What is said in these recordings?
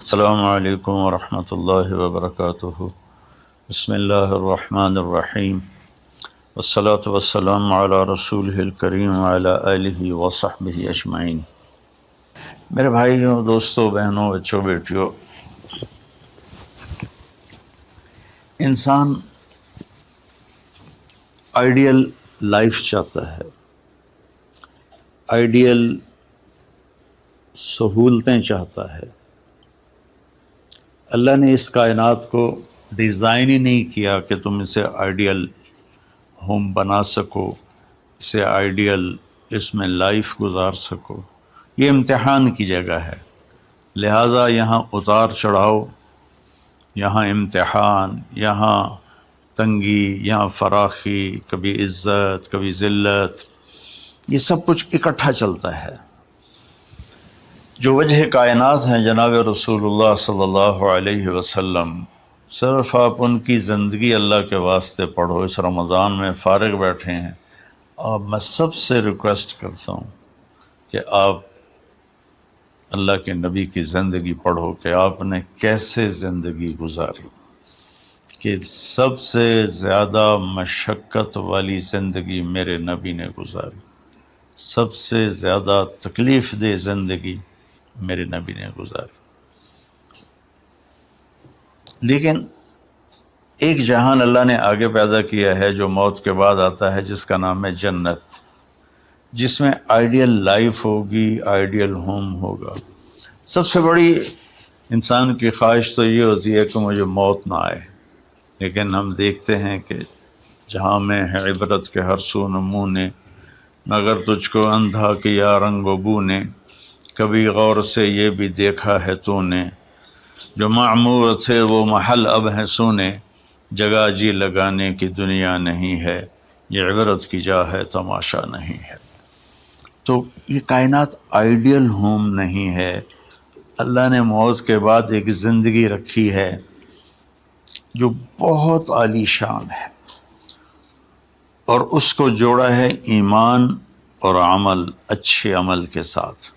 السلام علیکم ورحمۃ اللہ وبرکاتہ۔ بسم اللہ الرحمن الرحیم، والصلاة والسلام علی رسولہ الکریم وعلی آلہ وصحبہ اجمعین۔ میرے بھائیوں، دوستوں، بہنوں، بچوں، بیٹیوں، انسان آئیڈیل لائف چاہتا ہے، آئیڈیل سہولتیں چاہتا ہے۔ اللہ نے اس کائنات کو ڈیزائن ہی نہیں کیا کہ تم اسے آئیڈیل ہوم بنا سکو، اسے آئیڈیل اس میں لائف گزار سکو۔ یہ امتحان کی جگہ ہے، لہٰذا یہاں اتار چڑھاؤ، یہاں امتحان، یہاں تنگی، یہاں فراخی، کبھی عزت، کبھی ذلت، یہ سب کچھ اکٹھا چلتا ہے۔ جو وجہ کائنات ہیں جناب رسول اللہ صلی اللہ علیہ وسلم، صرف آپ ان کی زندگی اللہ کے واسطے پڑھو۔ اس رمضان میں فارغ بیٹھے ہیں، اور میں سب سے ریکویسٹ کرتا ہوں کہ آپ اللہ کے نبی کی زندگی پڑھو کہ آپ نے کیسے زندگی گزاری، کہ سب سے زیادہ مشقت والی زندگی میرے نبی نے گزاری، سب سے زیادہ تکلیف دہ زندگی میرے نبی نے گزاری۔ لیکن ایک جہان اللہ نے آگے پیدا کیا ہے جو موت کے بعد آتا ہے، جس کا نام ہے جنت، جس میں آئیڈیل لائف ہوگی، آئیڈیل ہوم ہوگا۔ سب سے بڑی انسان کی خواہش تو یہ ہوتی ہے کہ مجھے موت نہ آئے، لیکن ہم دیکھتے ہیں کہ جہاں میں ہے عبرت کے ہر سو نمونے، مگر تجھ کو اندھا کیا رنگ و بو نے، کبھی غور سے یہ بھی دیکھا ہے تو نے، جو معمور تھے وہ محل اب ہیں سونے، جگہ جی لگانے کی دنیا نہیں ہے، یہ عبرت کی جا ہے تماشا نہیں ہے۔ تو یہ کائنات آئیڈیل ہوم نہیں ہے۔ اللہ نے موت کے بعد ایک زندگی رکھی ہے جو بہت عالی شان ہے، اور اس کو جوڑا ہے ایمان اور عمل، اچھے عمل کے ساتھ۔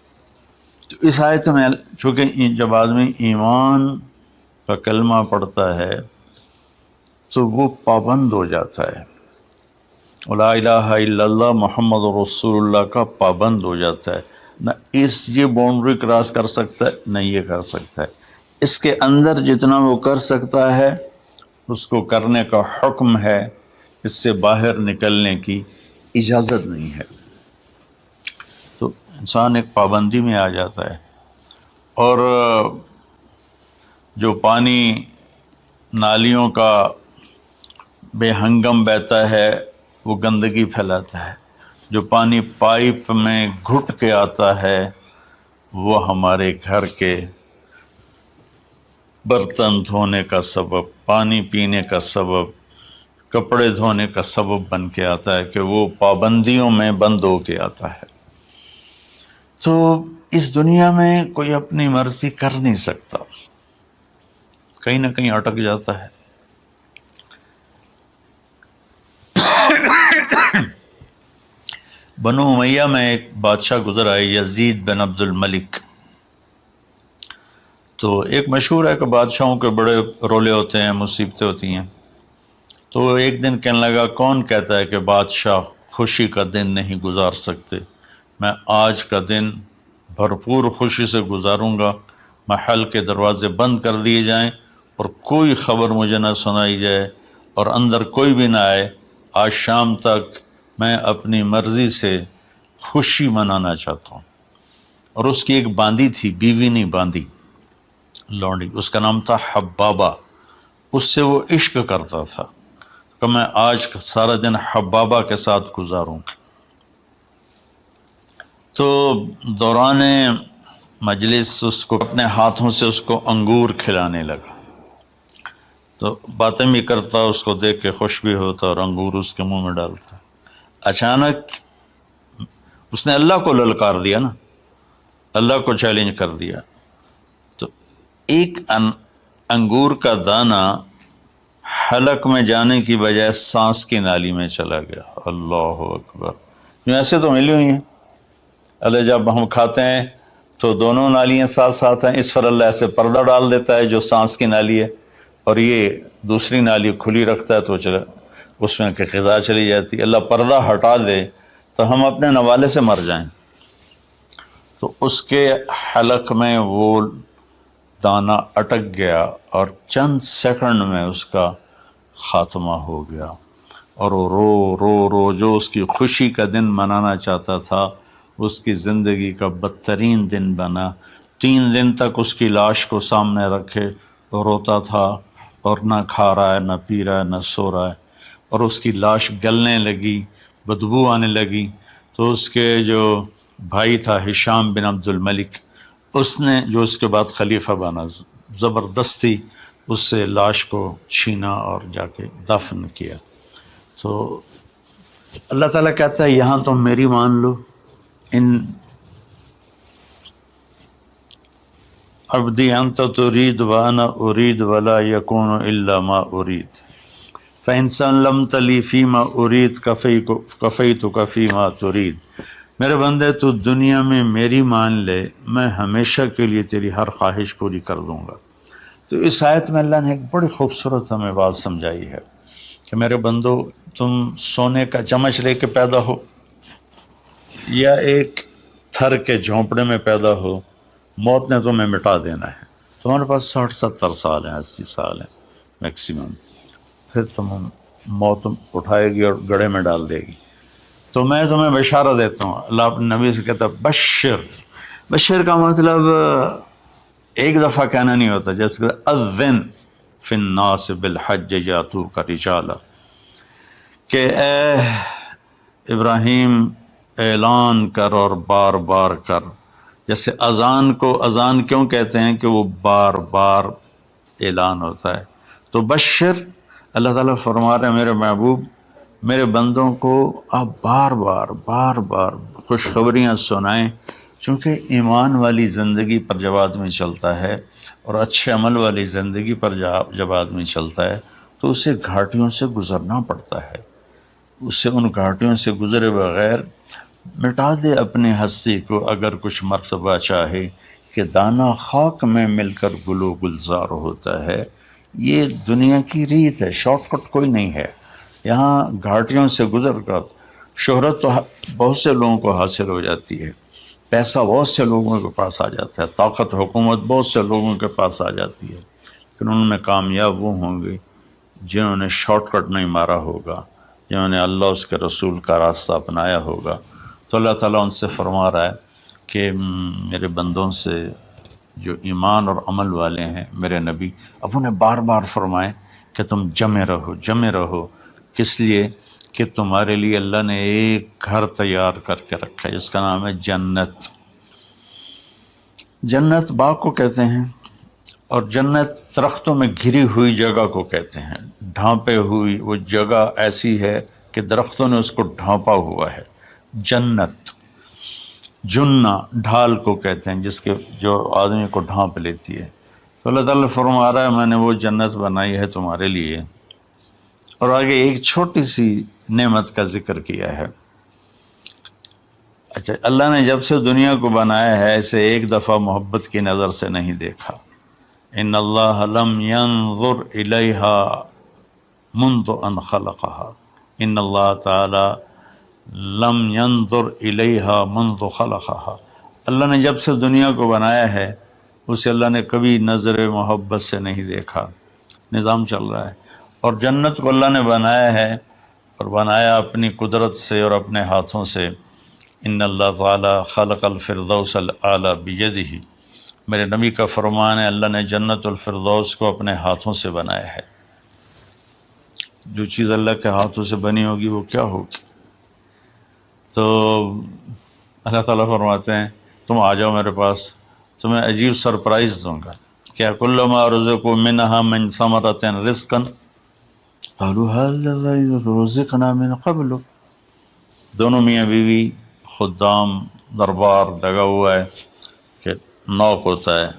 تو اس آیت میں چونکہ جب آدمی ایمان کا کلمہ پڑھتا ہے تو وہ پابند ہو جاتا ہے، لا الہ الا اللہ محمد رسول اللہ کا پابند ہو جاتا ہے، نہ یہ باؤنڈری کراس کر سکتا ہے، نہ یہ کر سکتا ہے۔ اس کے اندر جتنا وہ کر سکتا ہے اس کو کرنے کا حکم ہے، اس سے باہر نکلنے کی اجازت نہیں ہے۔ تو انسان ایک پابندی میں آ جاتا ہے، اور جو پانی نالیوں کا بے ہنگم بہتا ہے وہ گندگی پھیلاتا ہے، جو پانی پائپ میں گھٹ کے آتا ہے وہ ہمارے گھر کے برتن دھونے کا سبب، پانی پینے کا سبب، کپڑے دھونے کا سبب بن کے آتا ہے، کہ وہ پابندیوں میں بند ہو کے آتا ہے۔ تو اس دنیا میں کوئی اپنی مرضی کر نہیں سکتا، کہیں نہ کہیں اٹک جاتا ہے۔ بنو امیہ میں ایک بادشاہ گزر آئے، یزید بن عبد الملک۔ تو ایک مشہور ہے کہ بادشاہوں کے بڑے رولے ہوتے ہیں، مصیبتیں ہوتی ہیں۔ تو ایک دن کہنے لگا، کون کہتا ہے کہ بادشاہ خوشی کا دن نہیں گزار سکتے؟ میں آج کا دن بھرپور خوشی سے گزاروں گا، محل کے دروازے بند کر دیے جائیں اور کوئی خبر مجھے نہ سنائی جائے اور اندر کوئی بھی نہ آئے۔ آج شام تک میں اپنی مرضی سے خوشی منانا چاہتا ہوں۔ اور اس کی ایک باندی تھی، بیوی نہیں باندی، لونڈی، اس کا نام تھا حبابہ۔ اس سے وہ عشق کرتا تھا کہ میں آج سارا دن حبابہ کے ساتھ گزاروں گا۔ تو دوران مجلس اس کو اپنے ہاتھوں سے اس کو انگور کھلانے لگا، تو باتیں بھی کرتا، اس کو دیکھ کے خوش بھی ہوتا اور انگور اس کے منہ میں ڈالتا۔ اچانک اس نے اللہ کو للکار دیا نا، اللہ کو چیلنج کر دیا، تو ایک انگور کا دانہ حلق میں جانے کی بجائے سانس کی نالی میں چلا گیا۔ اللہ اکبر! ایسے تو ملی ہوئی ہیں، اللہ جب ہم کھاتے ہیں تو دونوں نالیاں ساتھ ساتھ ہیں، اس پر اللہ ایسے پردہ ڈال دیتا ہے جو سانس کی نالی ہے، اور یہ دوسری نالی کھلی رکھتا ہے تو چلے اس میں کہ غذا چلی جاتی ہے۔ اللہ پردہ ہٹا دے تو ہم اپنے نوالے سے مر جائیں، تو اس کے حلق میں وہ دانہ اٹک گیا اور چند سیکنڈ میں اس کا خاتمہ ہو گیا، اور وہ رو رو رو جو اس کی خوشی کا دن منانا چاہتا تھا اس کی زندگی کا بدترین دن بنا۔ 3 دن تک اس کی لاش کو سامنے رکھے تو روتا تھا، اور نہ کھا رہا ہے، نہ پی رہا ہے، نہ سو رہا ہے، اور اس کی لاش گلنے لگی، بدبو آنے لگی۔ تو اس کے جو بھائی تھا ہشام بن عبد الملک، اس نے جو اس کے بعد خلیفہ بنا، زبردستی اس سے لاش کو چھینا اور جا کے دفن کیا۔ تو اللہ تعالیٰ کہتا ہے یہاں تم میری مان لو، ان عبدی انت ترید وانا ارید ولا یکون الا ما ارید فإن سلمت لی فیما ارید کفیتک فیما ترید۔ میرے بندے تو دنیا میں میری مان لے، میں ہمیشہ کے لیے تیری ہر خواہش پوری کر دوں گا۔ تو اس آیت میں اللہ نے ایک بڑی خوبصورت ہمیں بات سمجھائی ہے کہ میرے بندو، تم سونے کا چمچ لے کے پیدا ہو یا ایک تھر کے جھونپڑے میں پیدا ہو، موت نے تمہیں مٹا دینا ہے۔ تمہارے پاس 60-70 سال ہیں، 80 سال ہیں میکسیمم، پھر موت اٹھائے گی اور گڑھے میں ڈال دے گی۔ تو میں تمہیں بشارت دیتا ہوں، اللہ اپنے نبی سے کہتا ہے بشر کا مطلب ایک دفعہ کہنا نہیں ہوتا، جیسے کہ اذن فی الناس بالحج یاتوک رجالا، کہ اے ابراہیم اعلان کر اور بار بار کر۔ جیسے اذان کو اذان کیوں کہتے ہیں کہ وہ بار بار اعلان ہوتا ہے، تو بشر اللہ تعالیٰ فرما رہے ہیں میرے محبوب، میرے بندوں کو آپ بار بار خوشخبریاں سنائیں، چونکہ ایمان والی زندگی پر جب آدمی چلتا ہے اور اچھے عمل والی زندگی پر جب آدمی چلتا ہے تو اسے گھاٹیوں سے گزرنا پڑتا ہے، اسے ان گھاٹیوں سے گزرے بغیر مٹا دے اپنی ہستی کو اگر کچھ مرتبہ چاہے کہ دانہ خاک میں مل کر گل و گلزار ہوتا ہے۔ یہ دنیا کی ریت ہے، شارٹ کٹ کوئی نہیں ہے۔ یہاں گھاٹیوں سے گزر کر شہرت تو بہت سے لوگوں کو حاصل ہو جاتی ہے، پیسہ بہت سے لوگوں کے پاس آ جاتا ہے، طاقت حکومت بہت سے لوگوں کے پاس آ جاتی ہے، لیکن ان میں کامیاب وہ ہوں گے جنہوں نے شارٹ کٹ نہیں مارا ہوگا، جنہوں نے اللہ اس کے رسول کا راستہ اپنایا ہوگا۔ تو اللہ تعالیٰ ان سے فرما رہا ہے کہ میرے بندوں سے جو ایمان اور عمل والے ہیں، میرے نبی اب انہیں بار بار فرمائیں کہ تم جمے رہو، کس لیے کہ تمہارے لیے اللہ نے ایک گھر تیار کر کے رکھا ہے جس کا نام ہے جنت۔ جنت باغ کو کہتے ہیں، اور جنت درختوں میں گھری ہوئی جگہ کو کہتے ہیں، ڈھانپے ہوئی وہ جگہ ایسی ہے کہ درختوں نے اس کو ڈھانپا ہوا ہے۔ جنت جنہ ڈھال کو کہتے ہیں جس کے جو آدمی کو ڈھانپ لیتی ہے۔ تو اللہ تعالیٰ فرما رہا ہے میں نے وہ جنت بنائی ہے تمہارے لیے، اور آگے ایک چھوٹی سی نعمت کا ذکر کیا ہے۔ اچھا، اللہ نے جب سے دنیا کو بنایا ہے اسے ایک دفعہ محبت کی نظر سے نہیں دیکھا۔ ان اللہ لم ينظر الیہا منذ ان خلقها، ان اللہ تعالی لم ينظر الیہا منذ خلقها، اللہ نے جب سے دنیا کو بنایا ہے اسے اللہ نے کبھی نظر محبت سے نہیں دیکھا۔ نظام چل رہا ہے، اور جنت کو اللہ نے بنایا ہے، اور بنایا اپنی قدرت سے اور اپنے ہاتھوں سے۔ ان اللہ تعالی خلق الفردوس الاعلی بیدہ، میرے نبی کا فرمان ہے اللہ نے جنت الفردوس کو اپنے ہاتھوں سے بنایا ہے۔ جو چیز اللہ کے ہاتھوں سے بنی ہوگی وہ کیا ہوگی؟ تو اللہ تعالیٰ فرماتے ہیں تم آ جاؤ میرے پاس، تمہیں عجیب سرپرائز دوں گا۔ کیا کل ما رزقوا منہا من ثمرۃ رزقا قالوا هذا رزقنا من قبل، دونوں میاں بیوی خدام دربار لگا ہوا ہے کہ نوک ہوتا ہے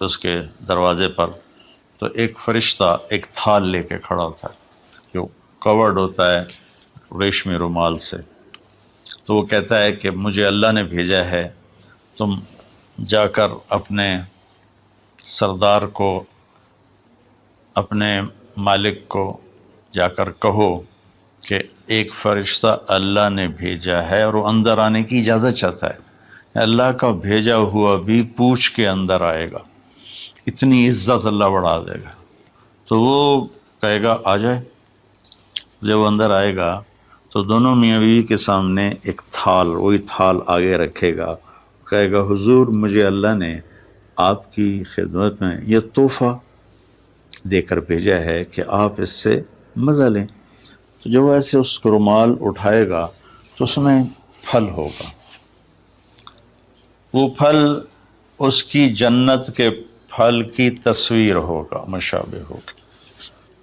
اس کے دروازے پر، تو ایک فرشتہ ایک تھال لے کے کھڑا ہوتا ہے جو کورڈ ہوتا ہے ریشمی رومال سے، تو وہ کہتا ہے کہ مجھے اللہ نے بھیجا ہے تم جا کر اپنے سردار کو، اپنے مالک کو جا کر کہو کہ ایک فرشتہ اللہ نے بھیجا ہے اور وہ اندر آنے کی اجازت چاہتا ہے، اللہ کا بھیجا ہوا بھی پوچھ کے اندر آئے گا، اتنی عزت اللہ بڑھا دے گا۔ تو وہ کہے گا آ جائے۔ جب وہ اندر آئے گا تو دونوں میاں بیوی کے سامنے ایک تھال، وہی تھال آگے رکھے گا، کہے گا حضور مجھے اللہ نے آپ کی خدمت میں یہ تحفہ دے کر بھیجا ہے کہ آپ اس سے مزہ لیں۔ تو جب ایسے اس کو رومال اٹھائے گا تو اس میں پھل ہوگا، وہ پھل اس کی جنت کے پھل کی تصویر ہوگا، مشابہ ہوگا۔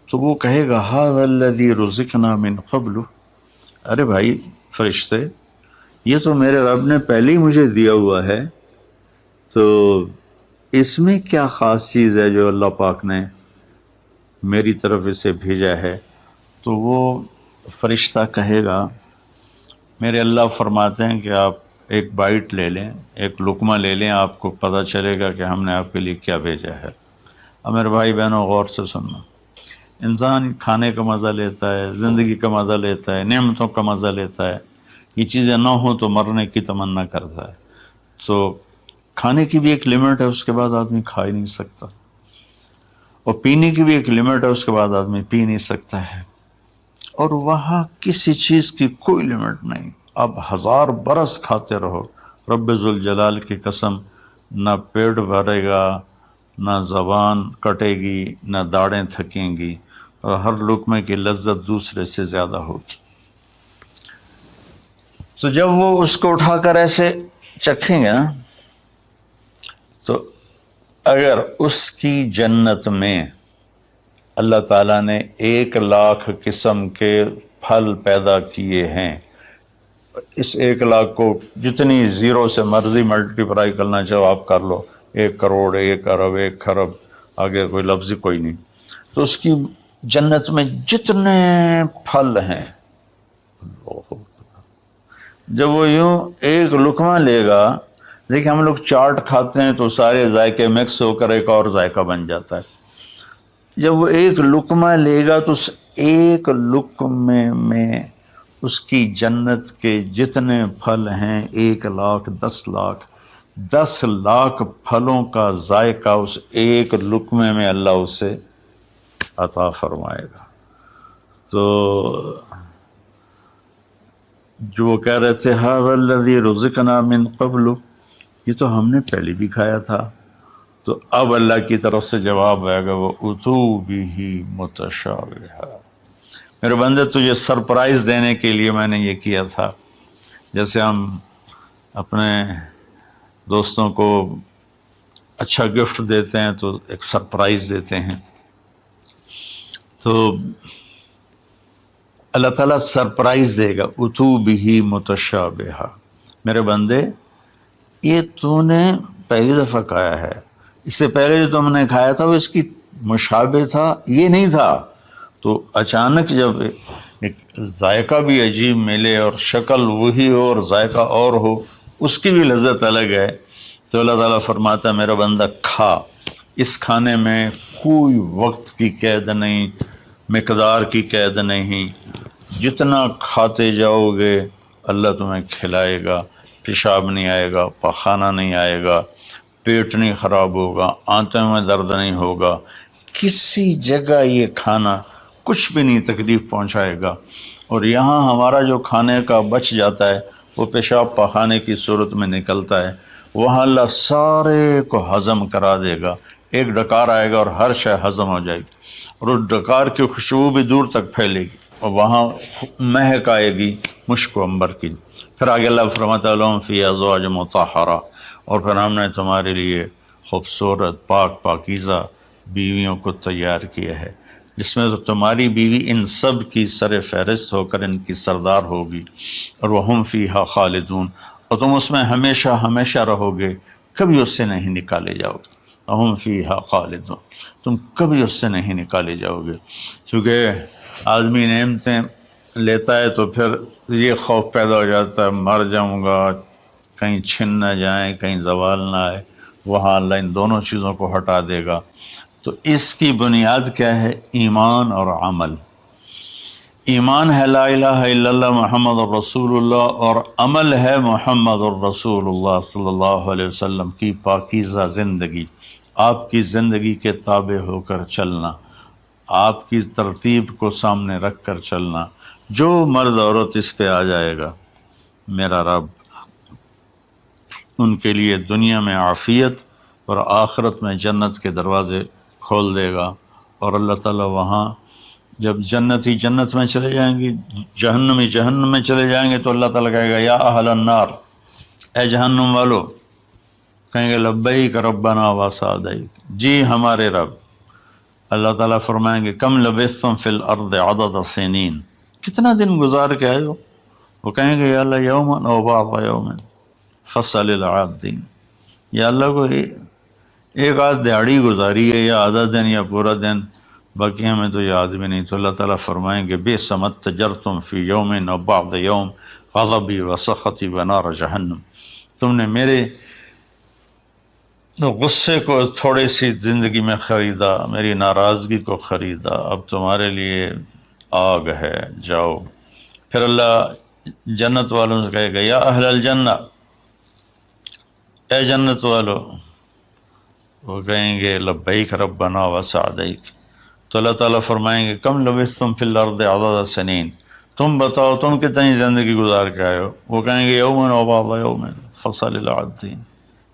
تو وہ کہے گا ھذا الذی رزقنا من قبل، ارے بھائی فرشتے یہ تو میرے رب نے پہلے ہی مجھے دیا ہوا ہے، تو اس میں کیا خاص چیز ہے جو اللہ پاک نے میری طرف اسے بھیجا ہے؟ تو وہ فرشتہ کہے گا میرے اللہ فرماتے ہیں کہ آپ ایک بائٹ لے لیں، ایک لقمہ لے لیں، آپ کو پتہ چلے گا کہ ہم نے آپ کے لیے کیا بھیجا ہے۔ اب میرے بھائی بہنوں غور سے سننا، انسان کھانے کا مزہ لیتا ہے، زندگی کا مزہ لیتا ہے، نعمتوں کا مزہ لیتا ہے، یہ چیزیں نہ ہوں تو مرنے کی تمنا کرتا ہے۔ تو کھانے کی بھی ایک لمٹ ہے، اس کے بعد آدمی کھا ہی نہیں سکتا، اور پینے کی بھی ایک لمٹ ہے، اس کے بعد آدمی پی نہیں سکتا ہے، اور وہاں کسی چیز کی کوئی لمٹ نہیں، اب 1000 برس کھاتے رہو، رب ذوالجلال کی قسم نہ پیٹ بھرے گا، نہ زبان کٹے گی، نہ داڑیں تھکیں گی، اور ہر لقمے کی لذت دوسرے سے زیادہ ہوگی۔ تو جب وہ اس کو اٹھا کر ایسے چکھیں گے نا، تو اگر اس کی جنت میں اللہ تعالیٰ نے 1,00,000 قسم کے پھل پیدا کیے ہیں، اس 1,00,000 کو جتنی زیرو سے مرضی ملٹیپلائی کرنا چاہو آپ کر لو، 1 کروڑ، 1 ارب، 1 خرب، آگے کوئی لفظ کوئی نہیں۔ تو اس کی جنت میں جتنے پھل ہیں، جب وہ یوں ایک لقمہ لے گا، دیکھیں ہم لوگ چاٹ کھاتے ہیں تو سارے ذائقے مکس ہو کر ایک اور ذائقہ بن جاتا ہے، جب وہ ایک لقمہ لے گا تو اس ایک لقمے میں اس کی جنت کے جتنے پھل ہیں 1,00,000، 10,00,000، 10,00,000 پھلوں کا ذائقہ اس ایک لقمے میں اللہ اسے عطا فرمائے گا۔ تو جو کہہ رہے تھے ھذا الذی رزقنا من قبل، یہ تو ہم نے پہلے بھی کھایا تھا، تو اب اللہ کی طرف سے جواب آئے گا وہ اتو بہ متشابہا، میرے بندے تجھے سرپرائز دینے کے لیے میں نے یہ کیا تھا، جیسے ہم اپنے دوستوں کو اچھا گفٹ دیتے ہیں تو ایک سرپرائز دیتے ہیں، تو اللہ تعالیٰ سرپرائز دے گا اتو بہ متشابہا، میرے بندے یہ تو نے پہلی دفعہ کھایا ہے، اس سے پہلے جو تم نے کھایا تھا وہ اس کی مشابہ تھا، یہ نہیں تھا۔ تو اچانک جب ایک ذائقہ بھی عجیب ملے اور شکل وہی ہو اور ذائقہ اور ہو، اس کی بھی لذت الگ ہے، تو اللہ تعالیٰ فرماتا ہے میرا بندہ کھا، اس کھانے میں کوئی وقت کی قید نہیں، مقدار کی قید نہیں، جتنا کھاتے جاؤ گے اللہ تمہیں کھلائے گا، پیشاب نہیں آئے گا، پخانہ نہیں آئے گا، پیٹ نہیں خراب ہوگا، آنتوں میں درد نہیں ہوگا، کسی جگہ یہ کھانا کچھ بھی نہیں تکلیف پہنچائے گا، اور یہاں ہمارا جو کھانے کا بچ جاتا ہے وہ پیشاب پخانے کی صورت میں نکلتا ہے، وہاں اللہ سارے کو ہضم کرا دے گا، ایک ڈکار آئے گا اور ہر شے ہضم ہو جائے گی، اور اس ڈکار کی خوشبو بھی دور تک پھیلے گی، اور وہاں مہک آئے گی مشک و عنبر کی۔ پھر آگے اللہ فرماتا ہے لہم فیہا ازواج مطہرہ، اور پھر ہم نے تمہارے لیے خوبصورت پاک پاکیزہ بیویوں کو تیار کیا ہے، جس میں تو تمہاری بیوی ان سب کی سر فہرست ہو کر ان کی سردار ہوگی، اور وہم فیہا خالدون، اور تم اس میں ہمیشہ ہمیشہ رہو گے، کبھی اس سے نہیں نکالے جاؤ گے، وہم فیہا خالدون، تم کبھی اس سے نہیں نکالے جاؤ گے، کیونکہ آدمی نعمتیں لیتا ہے تو پھر یہ خوف پیدا ہو جاتا ہے مر جاؤں گا، کہیں چھن نہ جائیں، کہیں زوال نہ آئے، وہاں اللہ ان دونوں چیزوں کو ہٹا دے گا۔ تو اس کی بنیاد کیا ہے؟ ایمان اور عمل۔ ایمان ہے لا الہ الا اللہ محمد الرسول اللہ، اور عمل ہے محمد الرسول اللہ صلی اللہ علیہ وسلم کی پاکیزہ زندگی، آپ کی زندگی کے تابع ہو کر چلنا، آپ کی ترتیب کو سامنے رکھ کر چلنا۔ جو مرد عورت اس پہ آ جائے گا، میرا رب ان کے لیے دنیا میں عافیت اور آخرت میں جنت کے دروازے کھول دے گا۔ اور اللہ تعالیٰ وہاں جب جنتی جنت میں چلے جائیں گے، جہنمی جہنم میں چلے جائیں گے، تو اللہ تعالیٰ کہے گا یا اہل النار، اے جہنم والو، کہیں گے لبیک ربنا وسعدیک، جی ہمارے رب۔ اللہ تعالیٰ فرمائیں گے کم لبثتم فی الارض عدد سنین، کتنا دن گزار کے آئے ہو؟ وہ کہیں گے یا اللہ یوما او بعض یوم فصل العادین، یا اللہ کو ایک آدھ دیہڑی گزاری ہے، یا آدھا دن یا پورا دن، باقی ہمیں تو یاد بھی نہیں۔ تو اللہ تعالیٰ فرمائیں گے بئس ما اتجرتم فی یوم او بعض یوم غضبی وسخطی ونار جہنم، تم نے میرے غصے کو تھوڑی سی زندگی میں خریدا، میری ناراضگی کو خریدا، اب تمہارے لیے آگ ہے، جاؤ۔ پھر اللہ جنت والوں سے کہے گا یا اہل الجنہ، اے جنت والو، وہ کہیں گے لبیک ربنا وسعدیک۔ تو اللہ تعالیٰ فرمائیں گے کم لبثتم فی الارض عدد سنین، تم بتاؤ تم کتنی زندگی گزار کے آئے ہو؟ وہ کہیں گے یوما و بعض یوم فصل العادین،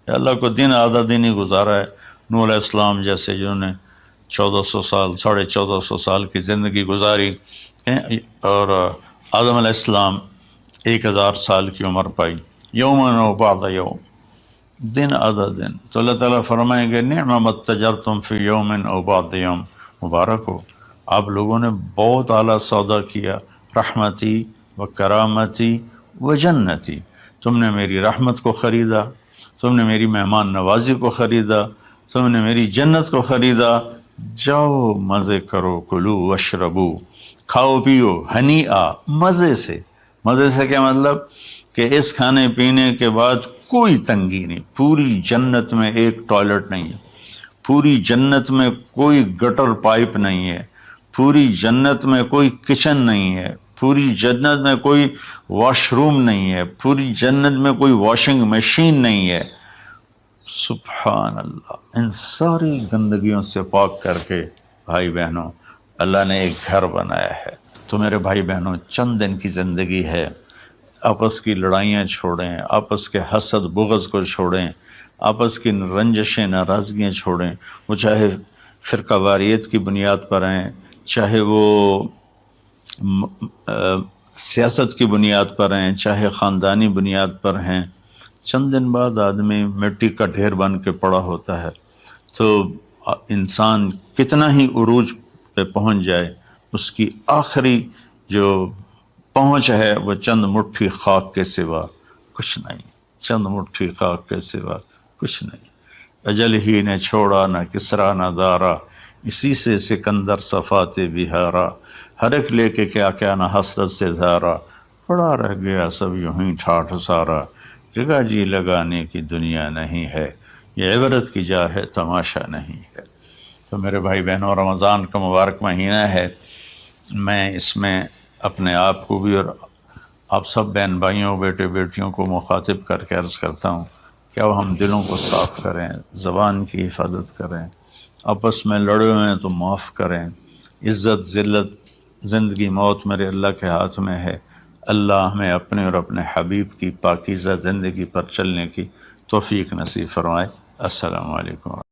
یا اللہ کو دن آدھا دن ہی گزارا ہے۔ نوح علیہ السلام جیسے جنہوں نے 1400 سال 1450 سال کی زندگی گزاری، اور آدم علیہ السلام 1000 سال کی عمر پائی، یوما و بعض یوم، دن آدھا دن۔ تو اللہ تعالیٰ فرمائیں گے نعم ما اتجرتم فی یوم او بعض یوم، مبارک ہو، آپ لوگوں نے بہت اعلیٰ سودا کیا، رحمتی و کرامتی و جنتی، تم نے میری رحمت کو خریدا، تم نے میری مہمان نوازی کو خریدا، تم نے میری جنت کو خریدا، جاؤ مزے کرو، کلو واشربو، کھاؤ پیو، ہنیئا، مزے سے۔ مزے سے کیا مطلب؟ کہ اس کھانے پینے کے بعد کوئی تنگی نہیں، پوری جنت میں ایک ٹوائلٹ نہیں ہے، پوری جنت میں کوئی گٹر پائپ نہیں ہے، پوری جنت میں کوئی کچن نہیں ہے، پوری جنت میں کوئی واش روم نہیں ہے، پوری جنت میں کوئی واشنگ مشین نہیں ہے۔ سبحان اللہ، ان ساری گندگیوں سے پاک کر کے بھائی بہنوں اللہ نے ایک گھر بنایا ہے۔ تو میرے بھائی بہنوں چند دن کی زندگی ہے، آپس کی لڑائیاں چھوڑیں، آپس کے حسد بغض کو چھوڑیں، آپس کی رنجشیں ناراضگیاں چھوڑیں، وہ چاہے فرقہ واریت کی بنیاد پر ہیں، چاہے وہ سیاست کی بنیاد پر ہیں، چاہے خاندانی بنیاد پر ہیں۔ چند دن بعد آدمی مٹی کا ڈھیر بن کے پڑا ہوتا ہے، تو انسان کتنا ہی عروج پہ پہنچ جائے، اس کی آخری جو پہنچ ہے وہ چند مٹھی خاک کے سوا کچھ نہیں، چند مٹھی خاک کے سوا کچھ نہیں۔ اجل ہی نے چھوڑا نہ کسرا نہ دارا، اسی سے سکندر صفات بہارا، ہر ایک لے کے کیا کیا نہ حسرت سے زارا، پڑا رہ گیا سب یوں ہی ٹھاٹھ سارا، جگہ جی لگانے کی دنیا نہیں ہے، یہ عبرت کی جا ہے تماشا نہیں ہے۔ تو میرے بھائی بہنوں رمضان کا مبارک مہینہ ہے، میں اس میں اپنے آپ کو بھی اور آپ سب بہن بھائیوں بیٹے بیٹیوں کو مخاطب کر کے عرض کرتا ہوں کہ اب ہم دلوں کو صاف کریں، زبان کی حفاظت کریں، آپس میں لڑے ہوئے ہیں تو معاف کریں، عزت ذلت زندگی موت میرے اللہ کے ہاتھ میں ہے۔ اللہ ہمیں اپنے اور اپنے حبیب کی پاکیزہ زندگی پر چلنے کی توفیق نصیب فرمائے۔ السلام علیکم۔